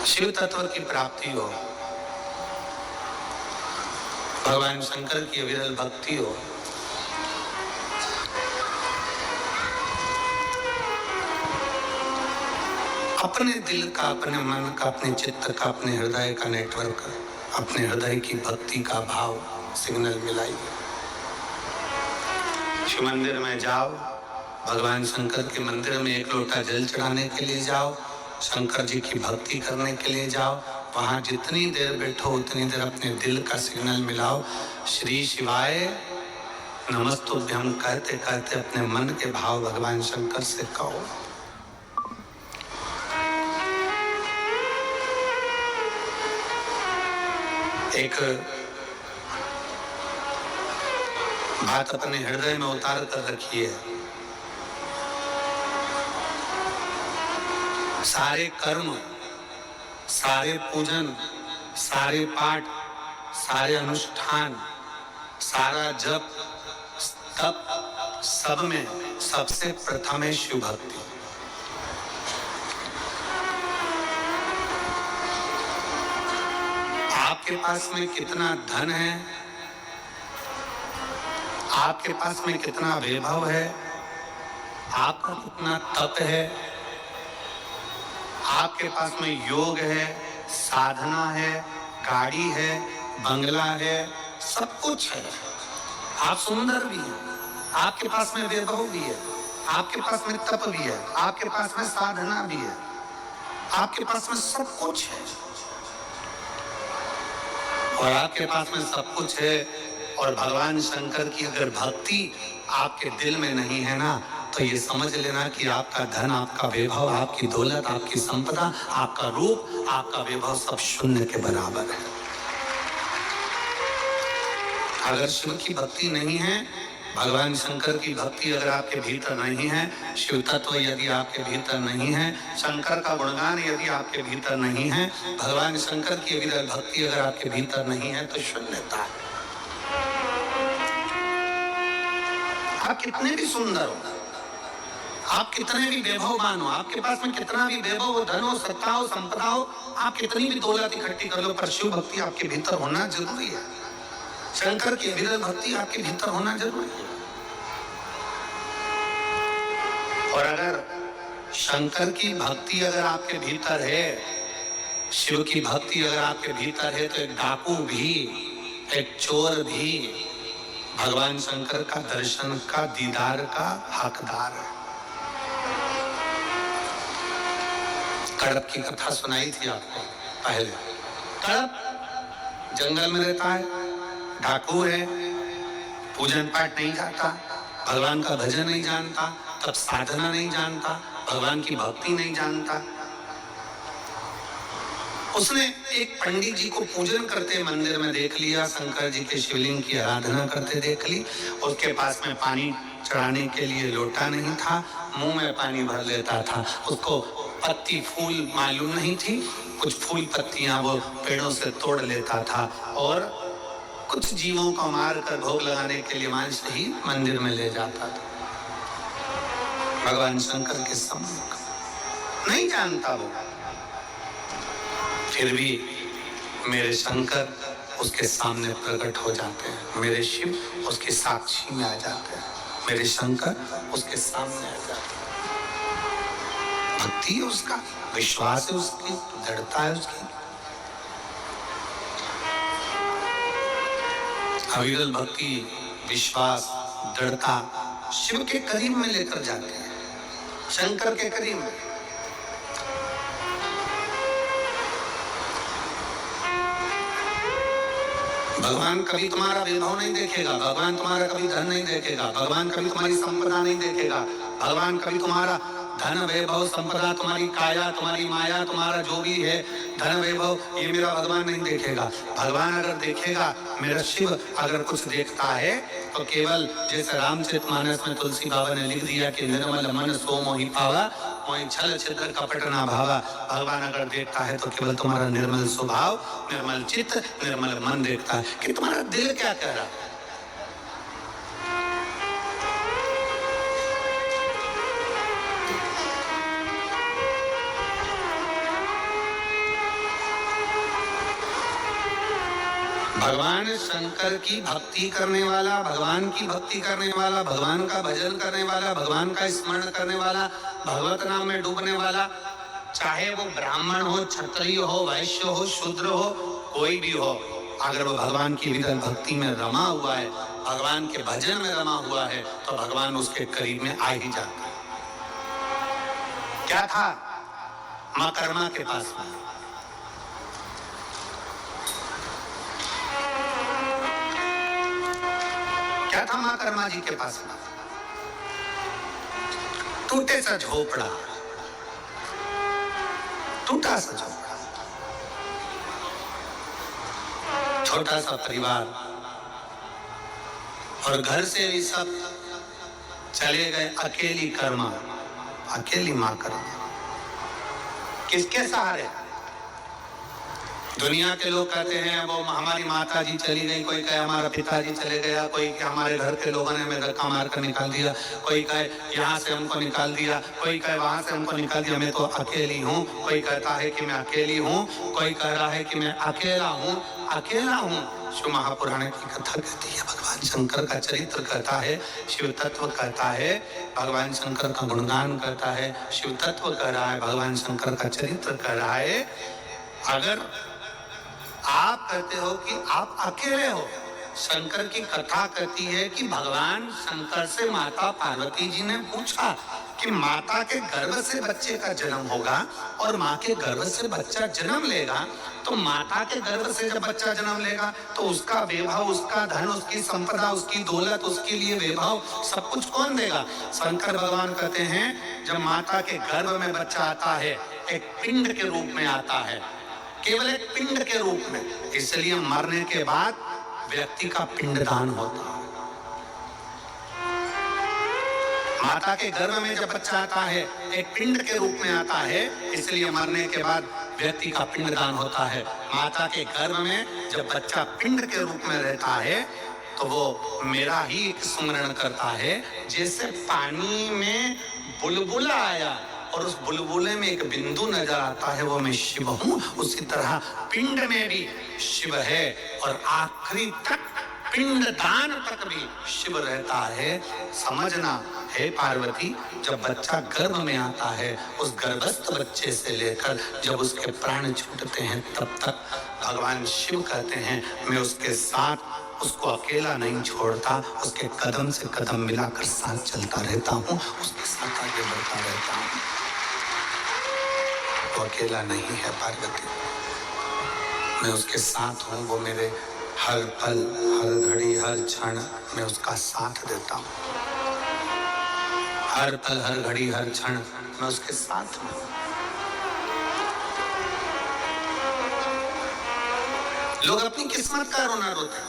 शिव तत्व की प्राप्ति हो, भगवान शंकर की विरल भक्ति हो, अपने दिल का, अपने मन का, अपने चित्त का, अपने हृदय का नेटवर्क, अपने हृदय की भक्ति का भाव सिग्नल मिलाइए। शिव मंदिर में जाओ, भगवान शंकर के मंदिर में एक लोटा जल चढ़ाने के लिए जाओ, शंकर जी की भक्ति करने के लिए जाओ। वहां जितनी देर बैठो उतनी देर अपने दिल का सिग्नल मिलाओ। श्री शिवाय नमस्तुभ्यम कहते कहते अपने मन के भाव भगवान शंकर से कहो। एक बात अपने हृदय में उतार कर रखिए, सारे कर्म, सारे पूजन, सारे पाठ, सारे अनुष्ठान, सारा जप तप, सब में सबसे प्रथम है शिव भक्ति। आपके पास में कितना धन है, आपके पास में कितना वैभव है, आपका कितना तप है, आपके पास में योग है, साधना है, गाड़ी है, बंगला है, सब कुछ है, आप सुंदर भी हैं, आपके पास में वैभव भी है, आपके पास में तप भी है, आपके पास में साधना भी है, आपके पास में सब कुछ है, और आपके पास में सब कुछ है और भगवान शंकर की अगर भक्ति आपके दिल में नहीं है ना, तो ये समझ लेना कि आपका धन, आपका वैभव, आपकी दौलत, आपकी संपदा, आपका रूप, आपका वैभव सब शून्य के बराबर है। अगर शिव की भक्ति नहीं है, भगवान शंकर की भक्ति अगर आपके भीतर नहीं है, शिव तत्व यदि आपके भीतर नहीं है, शंकर का गुणगान यदि आपके भीतर नहीं है, भगवान शंकर की विरल भक्ति अगर आपके भीतर नहीं है, तो शून्यता है। आप कितने भी सुंदर हो, आप कितने भी वैभववान हो, आपके पास में कितना भी वैभव हो, धन हो, सत्ता हो, संपदा हो, आप कितनी भी दौलत इकट्ठी कर लो, पर शिव भक्ति आपके भीतर होना जरूरी है। शंकर की विरल भक्ति आपके भीतर होना जरूरी है। और अगर शंकर की भक्ति अगर आपके भीतर है, शिव की भक्ति अगर आपके भीतर है, तो एक डाकू भी, एक चोर भी भगवान शंकर का दर्शन का, दीदार का हकदार है। कड़प की कथा सुनाई थी आपको पहले। कड़प जंगल में रहता है, डाकू है, पूजन पाठ नहीं जाता, भगवान का भजन नहीं जानता, तब साधना नहीं जानता, भगवान की भक्ति नहीं जानता। उसने एक पंडित जी को पूजन करते मंदिर में देख लिया, शंकर जी के शिवलिंग की आराधना करते देख ली। उसके पास में पानी चढ़ाने के लिए लोटा नहीं था, मुंह में पानी भर लेता था। उसको पत्ती फूल मालूम नहीं थी, कुछ फूल पत्तियां वो पेड़ों से तोड़ लेता था और कुछ जीवों को मार कर भोग लगाने के लिए मांस ही मंदिर में ले जाता था। भगवान शंकर के सम्मुख नहीं जानता वो, फिर भी मेरे शंकर उसके सामने प्रकट हो जाते हैं, मेरे शिव उसके साक्षी में आ जाते हैं, मेरे शंकर उसके सामने आ जाते हैं। भक्ति है उसका, विश्वास है उसकी, दृढ़ता है उसकी। अविरल भक्ति, विश्वास, दृढ़ता शिव के करीब में लेकर जाते हैं, शंकर के करीब में। भगवान कभी तुम्हारा वैभव नहीं देखेगा, भगवान तुम्हारा कभी धन नहीं देखेगा, भगवान कभी तुम्हारी संपदा नहीं देखेगा, भगवान कभी तुम्हारा धन वैभव संपदा, तुम्हारी काया, तुम्हारी माया, तुम्हारा जो भी है धन वैभव, ये मेरा भगवान नहीं देखेगा। भगवान अगर देखेगा, मेरा शिव अगर कुछ देखता है तो केवल जैसे रामचरितमानस में तुलसी बाबा ने लिख दिया कि निर्मल मन सो मोहि पावा, मोहि छल छिद्र कपट ना भावा। भगवान अगर देखता है तो केवल तुम्हारा निर्मल स्वभाव, निर्मल चित्त, निर्मल मन देखता है कि तुम्हारा दिल क्या कह रहा है। भगवान शंकर की भक्ति करने वाला, भगवान की भक्ति करने वाला, भगवान का भजन करने वाला, भगवान का स्मरण करने वाला, भगवत नाम में डूबने वाला, चाहे वो ब्राह्मण हो, क्षत्रिय हो, वैश्य हो, शूद्र हो, कोई भी हो, अगर वो भगवान की विरल भक्ति में रमा हुआ है, भगवान के भजन में रमा हुआ है, तो भगवान उसके करीब में आ ही जाता है। क्या था मां कर्मा के पास में? क्या था मां कर्मा जी के पास में? टूटे सा झोपड़ा, टूटा सा झोपड़ा, छोटा सा परिवार, और घर से भी सब चले गए। अकेली कर्मा, अकेली मां कर्मा, किसके सहारे? दुनिया के लोग कहते हैं वो हमारी माता जी चली गई, कोई कहे हमारा पिताजी चले गया, कोई कहे हमारे घर के लोगों ने हमें धक्का मार कर निकाल दिया, कोई कहे यहाँ से हमको निकाल दिया, कोई कहे वहां से हमको निकाल दिया, मैं तो अकेली हूँ। कोई कहता है कि मैं अकेली हूँ, कोई कह रहा है कि मैं अकेला हूँ, अकेला हूँ। शिव महापुराण की कथा कहती है, भगवान शंकर का चरित्र कहता है, शिव तत्व कहता है, भगवान शंकर का गुणगान कहता है, शिव तत्व कह रहा है, भगवान शंकर का चरित्र कह रहा है। अगर आप कहते हो कि आप अकेले हो, शंकर की कथा कहती है कि भगवान शंकर से माता पार्वती जी ने पूछा कि माता के गर्भ से बच्चे का जन्म होगा और माँ के गर्भ से बच्चा जन्म लेगा, तो माता के गर्भ से जब बच्चा जन्म लेगा तो उसका वैभव, उसका धन, उसकी संपदा, उसकी दौलत, उसके लिए वैभव सब कुछ कौन देगा? शंकर भगवान कहते हैं जब माता के गर्भ में बच्चा आता है, एक पिंड के रूप में आता है, केवल एक पिंड के रूप में, इसलिए मरने के बाद व्यक्ति का पिंडदान होता है। माता के गर्भ में जब बच्चा आता है एक पिंड के रूप में आता है, इसलिए मरने के बाद व्यक्ति का पिंडदान होता है। माता के गर्भ में जब बच्चा पिंड के रूप में रहता है तो वो मेरा ही एक स्मरण करता है। जैसे पानी में बुलबुला आया और उस बुलबुले में एक बिंदु नजर आता है, वो मैं शिव हूँ, उसी तरह पिंड में भी शिव है और आखिरी तक पिंडदान तक भी शिव रहता है। समझना है पार्वती, जब बच्चा गर्भ में आता है, उस गर्भस्थ बच्चे से लेकर जब उसके प्राण छूटते हैं तब तक भगवान शिव कहते हैं मैं उसके साथ, उसको अकेला नहीं छोड़ता, उसके कदम से कदम मिलाकर साथ चलता रहता हूँ, उसके साथ आगे बढ़ता रहता हूँ। वो अकेला नहीं है पार्वती, मैं उसके साथ हूँ। वो मेरे हर पल, हर घड़ी, हर क्षण मैं उसका साथ देता हूँ। हर पल, हर घड़ी, हर क्षण मैं उसके साथ हूँ। लोग अपनी किस्मत का रोना रोते हैं।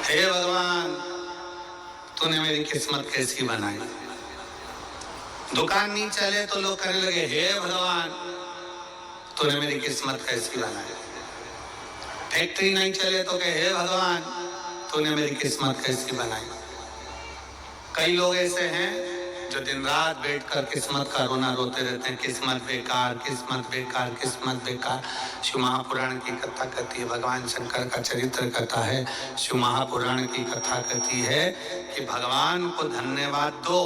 हे भगवान, तूने मेरी किस्मत कैसी बनाई। दुकान नहीं चले तो लोग कहने लगे हे भगवान, तूने मेरी किस्मत कैसी बनाई। फैक्ट्री नहीं चले तो कहे हे भगवान, तूने मेरी किस्मत कैसी बनाई। कई लोग ऐसे हैं जो दिन रात बैठकर किस्मत का रोना रोते रहते हैं, किस्मत बेकार, किस्मत बेकार, किस्मत बेकार। शिव महापुराण की कथा कहती है, भगवान शंकर का चरित्र कहता है, शिव महापुराण की कथा कहती है कि भगवान को धन्यवाद दो,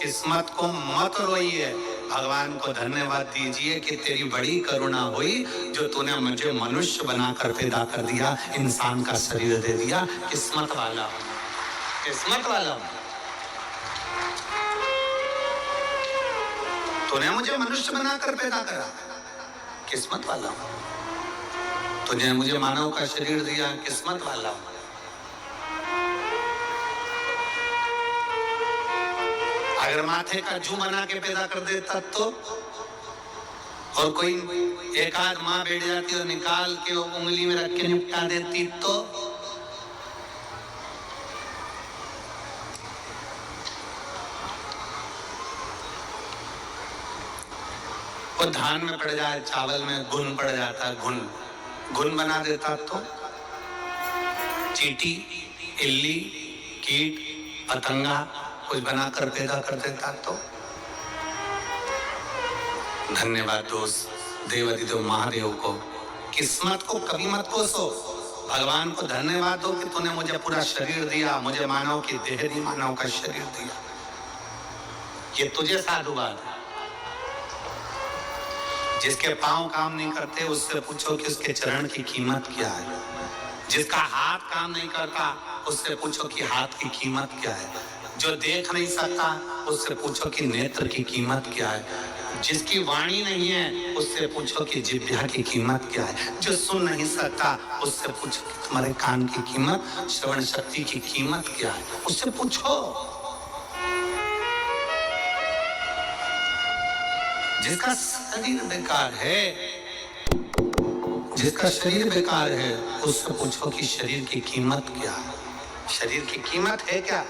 किस्मत को मत रोइए। भगवान को धन्यवाद दीजिए कि तेरी बड़ी करुणा हुई जो तूने मुझे मनुष्य बनाकर पैदा कर दिया, इंसान का शरीर दे दिया। किस्मत वाला, किस्मत वाला, तूने मुझे मनुष्य बनाकर पैदा करा, किस्मत वाला हूं। तुझे मुझे मानव का शरीर दिया, किस्मत वाला हूं। अगर माथे का जू बना के पैदा कर देता तो, और कोई एक आध माँ बैठ जाती और निकाल के उंगली में रख के निपटा देती तो, वो धान में पड़ जाए, चावल में घुन पड़ जाता, घुन घुन बना देता तो, चींटी, इल्ली, कीट, पतंगा कुछ बनाकर पैदा कर देता तो। धन्यवाद दोस्त, देवाधिदेव महादेव को। किस्मत को कभी मत कोसो, भगवान को धन्यवाद दो कि तूने मुझे पूरा शरीर दिया, मुझे मानव की देह दी, मानव का शरीर दिया। ये तुझे साधुवाद है। जिसके पांव काम नहीं करते उससे पूछो कि उसके चरण की कीमत क्या है। जिसका हाथ काम नहीं करता उससे पूछो कि हाथ की कीमत क्या है। जो देख नहीं सकता उससे पूछो कि नेत्र की कीमत क्या है। जिसकी वाणी नहीं है उससे पूछो कि जिह्वा की कीमत क्या है। जो सुन नहीं सकता उससे पूछो कि तुम्हारे कान की कीमत, श्रवण शक्ति की कीमत क्या है, उससे पूछो। जिसका शरीर बेकार है, जिसका शरीर बेकार है उससे पूछो कि शरीर की कीमत क्या है। शरीर की कीमत है क्या,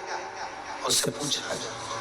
उससे पूछा जाए।